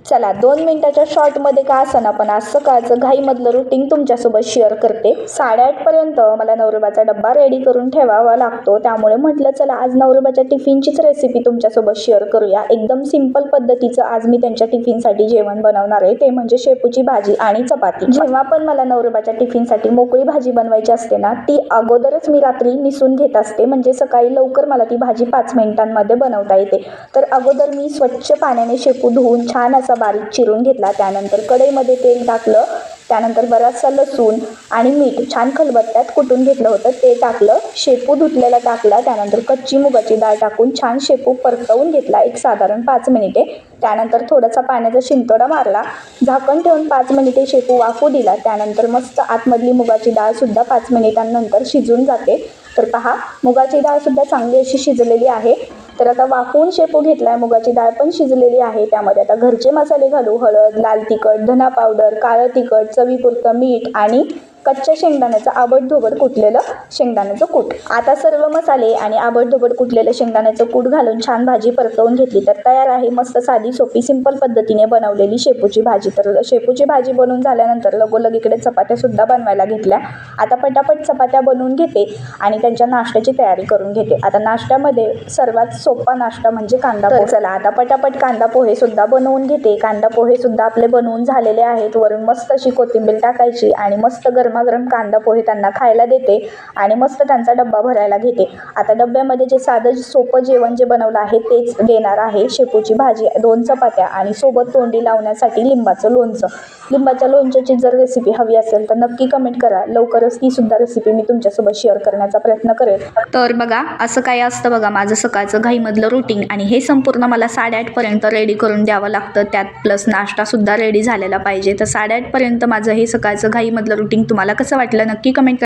चला 2 मिनिटाच्या शॉर्टमध्ये का असना पण आज सकाळचं घाईमधलं रुटीन तुमच्यासोबत शेअर करते. 8:30 पर्यंत मला नवरबाचा डब्बा रेडी करून ठेवावा लागतो, त्यामुळे म्हटलं चला आज नवरबाच्या टिफिनचीच रेसिपी तुमच्यासोबत शेअर करूया. एकदम सिंपल पद्धतीचं आज मी त्यांच्या टिफिनसाठी जेवण बनवणार आहे, ते म्हणजे शेपूची भाजी आणि चपाती. जेव्हा पण मला नवरबाच्या टिफिनसाठी मोकळी भाजी बनवायची असते ना, ती अगोदरच मी रात्री निसून घेत असते, म्हणजे सकाळी लवकर मला ती भाजी 5 मिनिटांमध्ये बनवता येते. तर अगोदर मी स्वच्छ पाण्याने शेपू धुवून छान असा बारीक चिरून घेतला. त्यानंतर कढईमध्ये तेल टाकलं, त्यानंतर बराचसा लसूण आणि मीठ छान खलबत्त्यात कुटून घेतलं होतं ते टाकलं, शेपू धुतलेला टाकला. त्यानंतर कच्ची मुगाची डाळ टाकून छान शेपू परतवून घेतला एक साधारण 5 मिनिटे. त्यानंतर थोडासा पाण्याचा शिंतोडा मारला, झाकण ठेवून 5 मिनिटे शेपू वाफू दिला. त्यानंतर मस्त आतमधली मुगाची डाळ सुद्धा 5 मिनिटांनंतर शिजून जाते. तर पहा, मुगाची डाळ सुद्धा चांगली अशी शिजलेली आहे. तर आता वाफवून शेपू घेतलाय, मुगाची डाळ पण शिजलेली आहे. त्यामध्ये आता घरचे मसाले घालू, हळद, लाल तिखट, धना पावडर, काळं तिखट, चवीपुरतं मीठ आणि कच्च्या शेंगदाण्याचं आबडधोबड कुटलेलं शेंगदाण्याचं कूट. आता सर्व मसाले आणि आबडधोबड कुटलेलं शेंगदाण्याचं कूट घालून छान भाजी परतवून घेतली. तर तयार आहे मस्त साधी सोपी सिंपल पद्धतीने बनवलेली शेपूची भाजी. तर शेपूची भाजी बनवून झाल्यानंतर लगोलग इकडे चपात्या सुद्धा बनवायला घेतल्या. आता पटापट चपात्या बनवून घेते आणि त्यांच्या नाश्त्याची तयारी करून घेते. आता नाश्त्यामध्ये सर्वात सोपा नाश्ता म्हणजे कांदा पोहे. चला आता पटापट कांदा पोहे सुद्धा बनवून घेते. कांदा पोहे सुद्धा आपले बनवून झालेले आहेत. वरून मस्त अशी कोथिंबीर टाकायची आणि मस्त गरमागरम कांदा पोहे त्यांना खायला देते आणि मस्त त्यांचा डब्बा भरायला घेते. आता डब्यामध्ये जे साधं सोपं जेवण जे बनवलं आहे तेच देणार आहे. शेपूची भाजी, 2 चपात्या आणि सोबत तोंडी लावण्यासाठी लिंबाचं लोणचं. लिंबाच्या लोणच्याची जर रेसिपी हवी असेल तर नक्की कमेंट करा. लवकरच ती सुद्धा रेसिपी मी तुमच्यासोबत शेअर करण्याचा प्रयत्न करेन. तर बघा, असं काय असतं बघा माझं सकाळचं घाईमधलं रुटीन, आणि हे संपूर्ण मला 8:30 पर्यंत रेडी करून द्यावं लागतं. त्यात प्लस नाश्ता सुद्धा रेडी झालेला पाहिजे. तर 8:30 पर्यंत माझं हे सकाळचं घाईमधलं रुटीन तुम्हाला कसं वाटलं नक्की कमेंट करा.